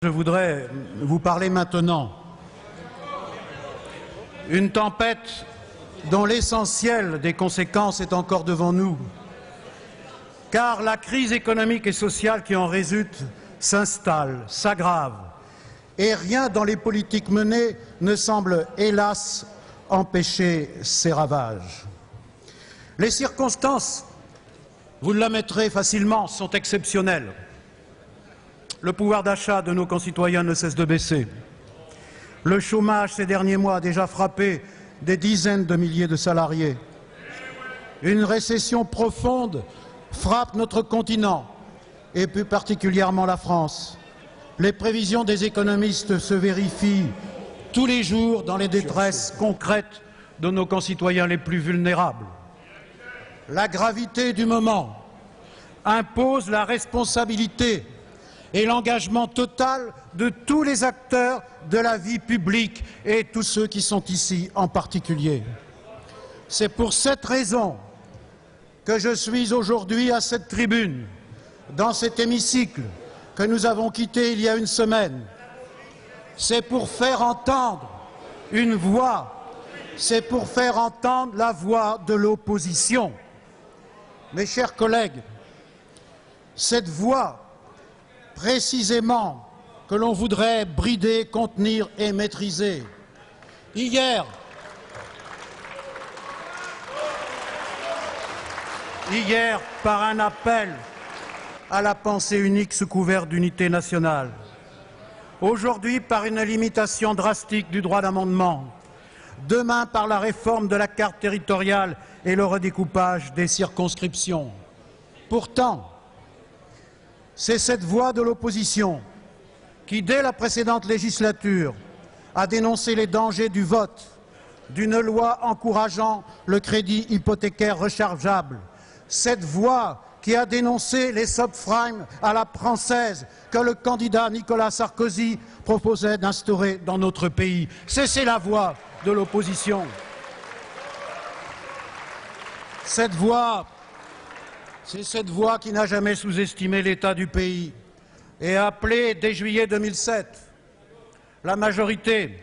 Je voudrais vous parler maintenant. Une tempête dont l'essentiel des conséquences est encore devant nous, car la crise économique et sociale qui en résulte s'installe, s'aggrave, et rien dans les politiques menées ne semble, hélas, empêcher ces ravages. Les circonstances, vous l'admettrez facilement, sont exceptionnelles. Le pouvoir d'achat de nos concitoyens ne cesse de baisser. Le chômage ces derniers mois a déjà frappé des dizaines de milliers de salariés. Une récession profonde frappe notre continent et plus particulièrement la France. Les prévisions des économistes se vérifient tous les jours dans les détresses concrètes de nos concitoyens les plus vulnérables. La gravité du moment impose la responsabilité et l'engagement total de tous les acteurs de la vie publique et tous ceux qui sont ici en particulier. C'est pour cette raison que je suis aujourd'hui à cette tribune, dans cet hémicycle que nous avons quitté il y a une semaine. C'est pour faire entendre une voix, c'est pour faire entendre la voix de l'opposition. Mes chers collègues, cette voix précisément que l'on voudrait brider, contenir et maîtriser. Hier, par un appel à la pensée unique sous couvert d'unité nationale. Aujourd'hui, par une limitation drastique du droit d'amendement. Demain, par la réforme de la carte territoriale et le redécoupage des circonscriptions. Pourtant, c'est cette voix de l'opposition qui, dès la précédente législature, a dénoncé les dangers du vote d'une loi encourageant le crédit hypothécaire rechargeable. Cette voix qui a dénoncé les subprimes à la française que le candidat Nicolas Sarkozy proposait d'instaurer dans notre pays. C'est la voix de l'opposition. C'est cette voix qui n'a jamais sous-estimé l'état du pays et a appelé, dès juillet 2007, la majorité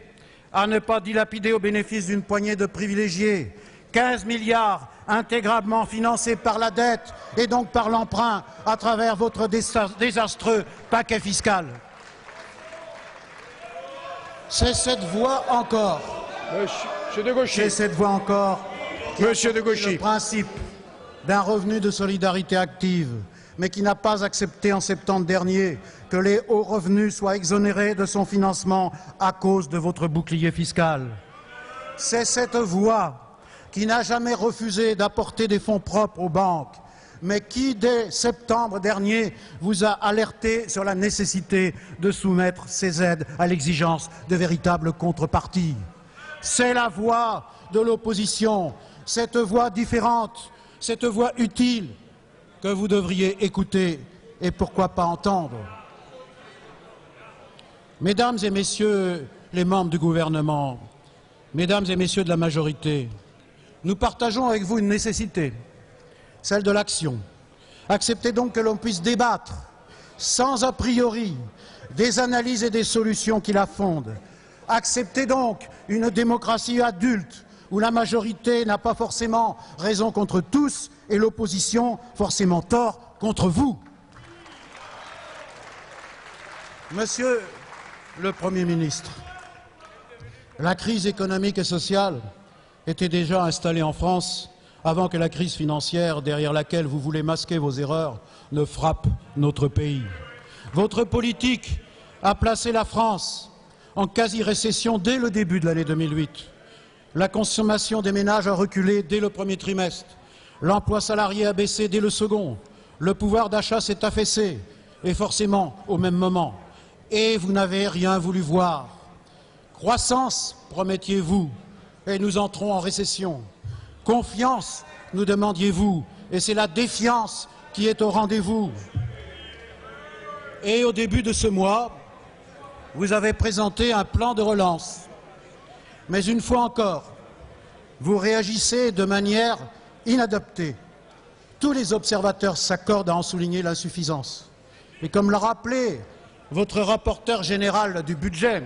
à ne pas dilapider au bénéfice d'une poignée de privilégiés 15 milliards intégralement financés par la dette et donc par l'emprunt à travers votre désastreux paquet fiscal. C'est cette voix encore, c'est cette voix encore qui a le principe d'un revenu de solidarité active, mais qui n'a pas accepté en septembre dernier que les hauts revenus soient exonérés de son financement à cause de votre bouclier fiscal. C'est cette voix qui n'a jamais refusé d'apporter des fonds propres aux banques, mais qui, dès septembre dernier, vous a alerté sur la nécessité de soumettre ces aides à l'exigence de véritables contreparties. C'est la voix de l'opposition, cette voix différente, cette voix utile que vous devriez écouter et pourquoi pas entendre. Mesdames et messieurs les membres du gouvernement, mesdames et messieurs de la majorité, nous partageons avec vous une nécessité, celle de l'action. Acceptez donc que l'on puisse débattre, sans a priori, des analyses et des solutions qui la fondent. Acceptez donc une démocratie adulte, où la majorité n'a pas forcément raison contre tous et l'opposition forcément tort contre vous. Monsieur le Premier ministre, la crise économique et sociale était déjà installée en France avant que la crise financière, derrière laquelle vous voulez masquer vos erreurs, ne frappe notre pays. Votre politique a placé la France en quasi-récession dès le début de l'année 2008. La consommation des ménages a reculé dès le premier trimestre. L'emploi salarié a baissé dès le second. Le pouvoir d'achat s'est affaissé, et forcément au même moment. Et vous n'avez rien voulu voir. Croissance, promettiez-vous, et nous entrons en récession. Confiance, nous demandiez-vous, et c'est la défiance qui est au rendez-vous. Et au début de ce mois, vous avez présenté un plan de relance. Mais une fois encore, vous réagissez de manière inadaptée. Tous les observateurs s'accordent à en souligner l'insuffisance. Et comme l'a rappelé votre rapporteur général du budget,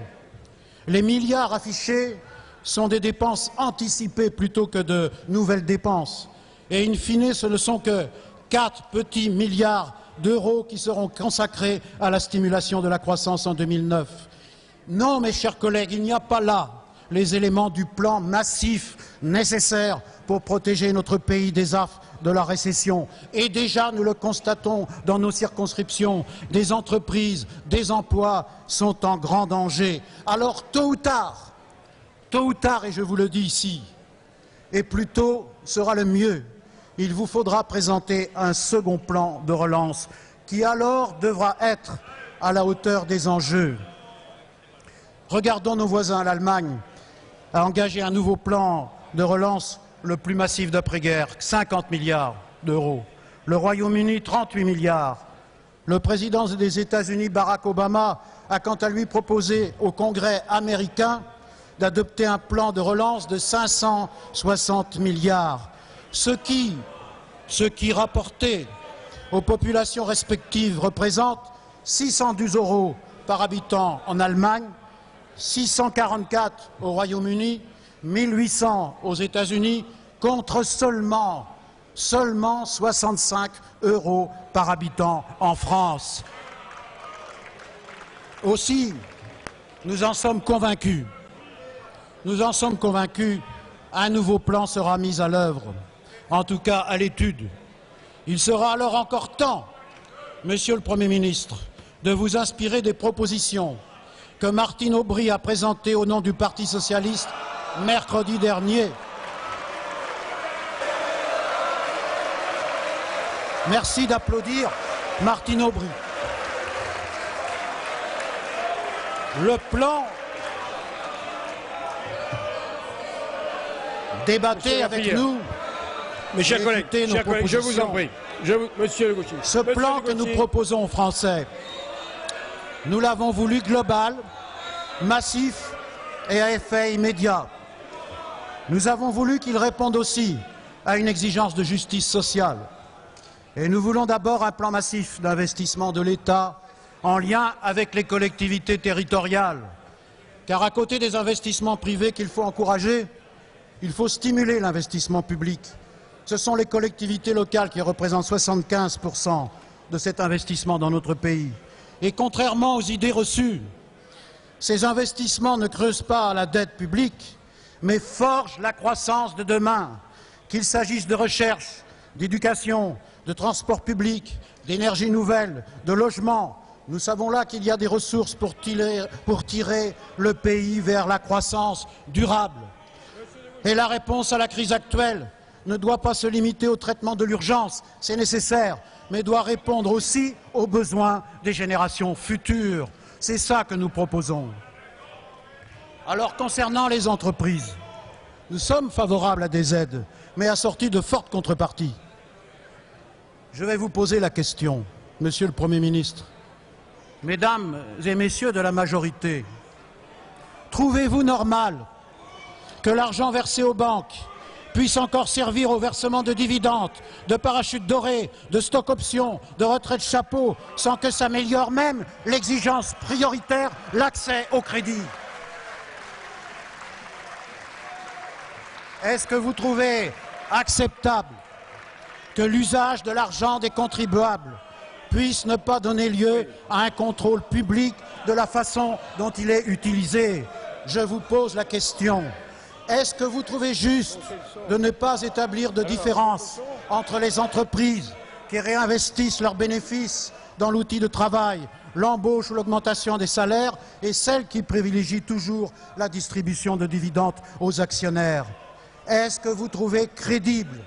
les milliards affichés sont des dépenses anticipées plutôt que de nouvelles dépenses. Et in fine, ce ne sont que 4 petits milliards d'euros qui seront consacrés à la stimulation de la croissance en 2009. Non, mes chers collègues, il n'y a pas là les éléments du plan massif nécessaire pour protéger notre pays des affres de la récession. Et déjà, nous le constatons dans nos circonscriptions, des entreprises, des emplois sont en grand danger. Alors, tôt ou tard, et je vous le dis ici, et plus tôt sera le mieux, il vous faudra présenter un second plan de relance qui alors devra être à la hauteur des enjeux. Regardons nos voisins. L'Allemagne a engagé un nouveau plan de relance, le plus massif d'après-guerre, 50 milliards d'euros. Le Royaume-Uni, 38 milliards. Le président des États-Unis, Barack Obama, a quant à lui proposé au Congrès américain d'adopter un plan de relance de 560 milliards. Ce qui rapporté aux populations respectives représente 612 € par habitant en Allemagne, 644 au Royaume-Uni, 1800 aux États-Unis, contre seulement 65 € par habitant en France. Aussi, nous en sommes convaincus, un nouveau plan sera mis à l'œuvre, en tout cas à l'étude. Il sera alors encore temps, Monsieur le Premier ministre, de vous inspirer des propositions que Martine Aubry a présentées au nom du Parti socialiste mercredi dernier. Merci d'applaudir Martine Aubry. Le plan débattez avec nous. Mes chers collègues, je vous en prie. Monsieur le Gauchiste. Ce plan que nous proposons aux Français, nous l'avons voulu global, massif et à effet immédiat. Nous avons voulu qu'il réponde aussi à une exigence de justice sociale. Et nous voulons d'abord un plan massif d'investissement de l'État en lien avec les collectivités territoriales. Car à côté des investissements privés qu'il faut encourager, il faut stimuler l'investissement public. Ce sont les collectivités locales qui représentent 75% de cet investissement dans notre pays. Et contrairement aux idées reçues, ces investissements ne creusent pas la dette publique, mais forgent la croissance de demain, qu'il s'agisse de recherche, d'éducation, de transport public, d'énergie nouvelle, de logement. Nous savons là qu'il y a des ressources pour tirer le pays vers la croissance durable. Et la réponse à la crise actuelle ne doit pas se limiter au traitement de l'urgence, c'est nécessaire, mais doit répondre aussi aux besoins des générations futures. C'est ça que nous proposons. Alors, concernant les entreprises, nous sommes favorables à des aides, mais assorties de fortes contreparties. Je vais vous poser la question, Monsieur le Premier ministre. Mesdames et Messieurs de la majorité, trouvez-vous normal que l'argent versé aux banques puisse encore servir au versement de dividendes, de parachutes dorés, de stock options, de retraite chapeau, sans que s'améliore même l'exigence prioritaire, l'accès au crédit? Est-ce que vous trouvez acceptable que l'usage de l'argent des contribuables puisse ne pas donner lieu à un contrôle public de la façon dont il est utilisé? Je vous pose la question. Est-ce que vous trouvez juste de ne pas établir de différence entre les entreprises qui réinvestissent leurs bénéfices dans l'outil de travail, l'embauche ou l'augmentation des salaires, et celles qui privilégient toujours la distribution de dividendes aux actionnaires? Est-ce que vous trouvez crédible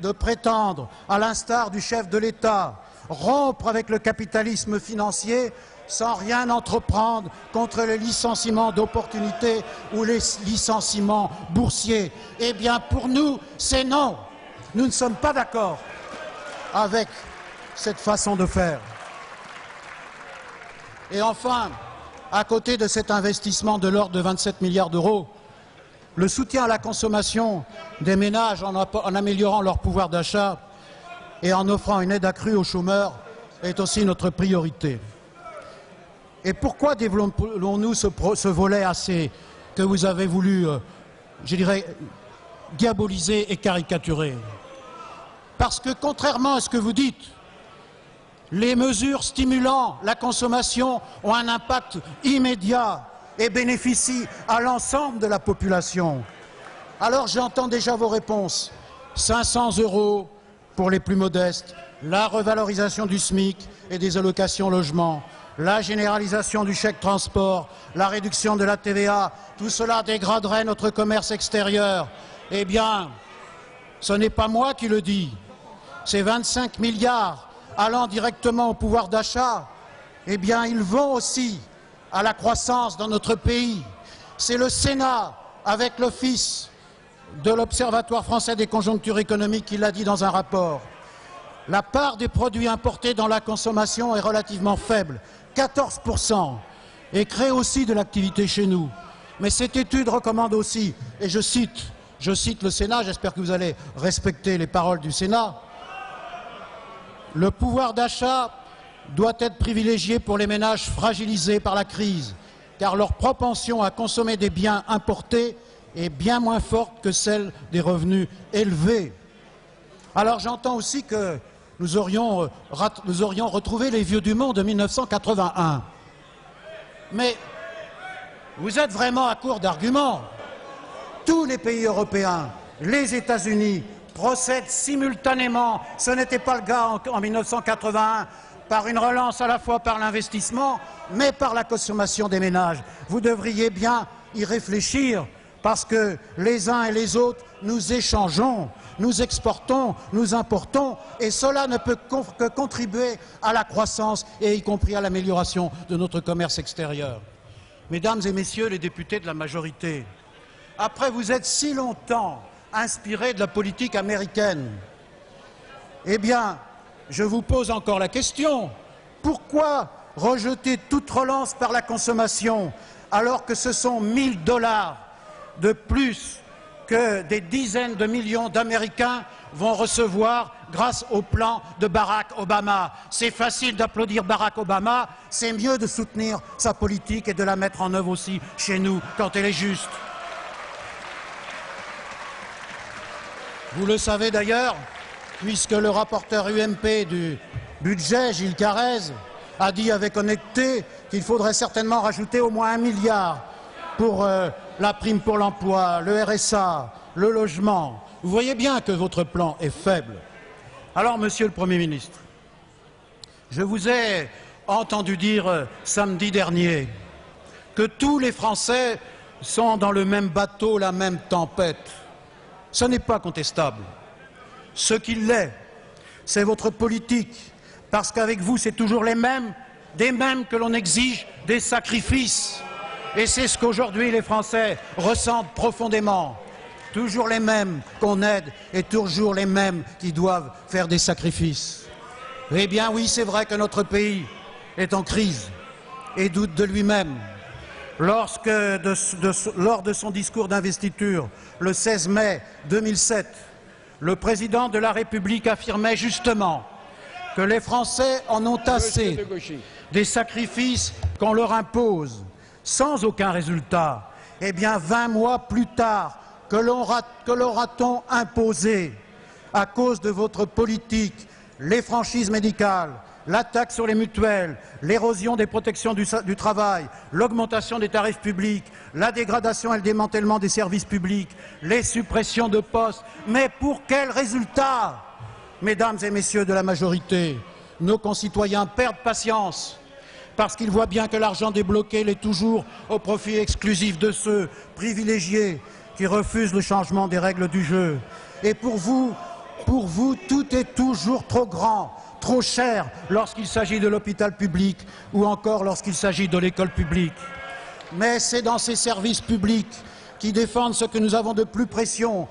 de prétendre, à l'instar du chef de l'État, rompre avec le capitalisme financier sans rien entreprendre contre les licenciements d'opportunité ou les licenciements boursiers? Eh bien, pour nous, c'est non. Nous ne sommes pas d'accord avec cette façon de faire. Et enfin, à côté de cet investissement de l'ordre de 27 milliards d'euros, le soutien à la consommation des ménages en améliorant leur pouvoir d'achat et en offrant une aide accrue aux chômeurs est aussi notre priorité. Et pourquoi développons-nous ce volet assez que vous avez voulu, je dirais, diaboliser et caricaturer? Parce que contrairement à ce que vous dites, les mesures stimulant la consommation ont un impact immédiat et bénéficient à l'ensemble de la population. Alors j'entends déjà vos réponses. 500 € pour les plus modestes, la revalorisation du SMIC et des allocations logement, la généralisation du chèque transport, la réduction de la TVA, tout cela dégraderait notre commerce extérieur. Eh bien, ce n'est pas moi qui le dis. Ces 25 milliards allant directement au pouvoir d'achat, eh bien, ils vont aussi à la croissance dans notre pays. C'est le Sénat, avec l'Office de l'Observatoire français des conjonctures économiques, qui l'a dit dans un rapport. La part des produits importés dans la consommation est relativement faible, 14%, et crée aussi de l'activité chez nous. Mais cette étude recommande aussi, et je cite le Sénat, j'espère que vous allez respecter les paroles du Sénat, le pouvoir d'achat doit être privilégié pour les ménages fragilisés par la crise, car leur propension à consommer des biens importés est bien moins forte que celle des revenus élevés. Alors j'entends aussi que nous aurions retrouvé les vieux du monde de 1981. Mais vous êtes vraiment à court d'arguments. Tous les pays européens, les États-Unis, procèdent simultanément, ce n'était pas le cas en 1981, par une relance à la fois par l'investissement, mais par la consommation des ménages. Vous devriez bien y réfléchir, parce que les uns et les autres, nous échangeons, nous exportons, nous importons, et cela ne peut que contribuer à la croissance, et y compris à l'amélioration de notre commerce extérieur. Mesdames et messieurs les députés de la majorité, après vous êtes si longtemps inspirés de la politique américaine, eh bien, je vous pose encore la question, pourquoi rejeter toute relance par la consommation alors que ce sont 1000 $ de plus que des dizaines de millions d'Américains vont recevoir grâce au plan de Barack Obama? C'est facile d'applaudir Barack Obama, c'est mieux de soutenir sa politique et de la mettre en œuvre aussi chez nous quand elle est juste. Vous le savez d'ailleurs, puisque le rapporteur UMP du budget, Gilles Carrez, a dit avec honnêteté qu'il faudrait certainement rajouter au moins 1 milliard pour la prime pour l'emploi, le RSA, le logement. Vous voyez bien que votre plan est faible. Alors, Monsieur le Premier ministre, je vous ai entendu dire samedi dernier que tous les Français sont dans le même bateau, la même tempête. Ce n'est pas contestable. Ce qu'il l'est, c'est votre politique, parce qu'avec vous, c'est toujours les mêmes, des mêmes que l'on exige des sacrifices. Et c'est ce qu'aujourd'hui les Français ressentent profondément. Toujours les mêmes qu'on aide et toujours les mêmes qui doivent faire des sacrifices. Eh bien oui, c'est vrai que notre pays est en crise et doute de lui-même. Lors de son discours d'investiture, le 16 mai 2007, le président de la République affirmait justement que les Français en ont assez des sacrifices qu'on leur impose, sans aucun résultat. Eh bien, 20 mois plus tard, que leur a-t-on imposé, à cause de votre politique, les franchises médicales, la taxe sur les mutuelles, l'érosion des protections du travail, l'augmentation des tarifs publics, la dégradation et le démantèlement des services publics, les suppressions de postes. Mais pour quel résultat? Mesdames et messieurs de la majorité, nos concitoyens perdent patience parce qu'ils voient bien que l'argent débloqué l'est toujours au profit exclusif de ceux privilégiés qui refusent le changement des règles du jeu. Et pour vous, tout est toujours trop grand, trop cher lorsqu'il s'agit de l'hôpital public ou encore lorsqu'il s'agit de l'école publique. Mais c'est dans ces services publics qui défendent ce que nous avons de plus précieux,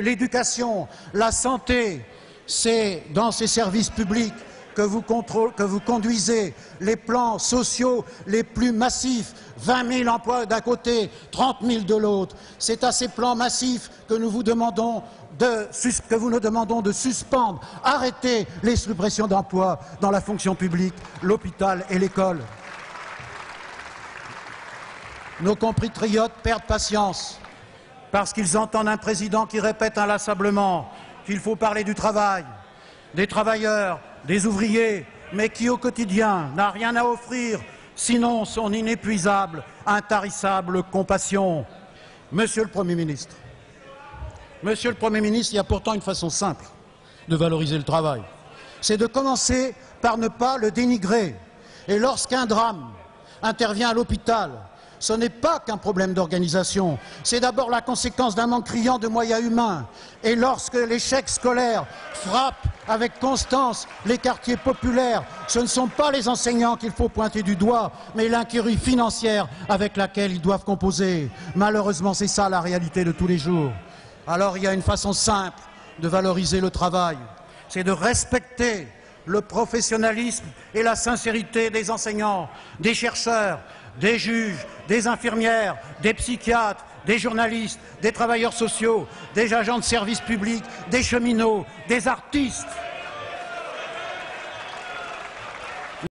l'éducation, la santé. C'est dans ces services publics que vous conduisez les plans sociaux les plus massifs, 20 000 emplois d'un côté, 30 000 de l'autre. C'est à ces plans massifs que nous vous demandons de suspendre, arrêter les suppressions d'emplois dans la fonction publique, l'hôpital et l'école. nos compatriotes perdent patience parce qu'ils entendent un président qui répète inlassablement qu'il faut parler du travail, des travailleurs, des ouvriers, mais qui au quotidien n'a rien à offrir, sinon son inépuisable, intarissable compassion. Monsieur le Premier ministre, il y a pourtant une façon simple de valoriser le travail. C'est de commencer par ne pas le dénigrer. Et lorsqu'un drame intervient à l'hôpital, ce n'est pas qu'un problème d'organisation, c'est d'abord la conséquence d'un manque criant de moyens humains. Et lorsque l'échec scolaire frappe avec constance les quartiers populaires, ce ne sont pas les enseignants qu'il faut pointer du doigt, mais l'incurie financière avec laquelle ils doivent composer. Malheureusement, c'est ça la réalité de tous les jours. Alors il y a une façon simple de valoriser le travail, c'est de respecter le professionnalisme et la sincérité des enseignants, des chercheurs, des juges, des infirmières, des psychiatres, des journalistes, des travailleurs sociaux, des agents de service public, des cheminots, des artistes.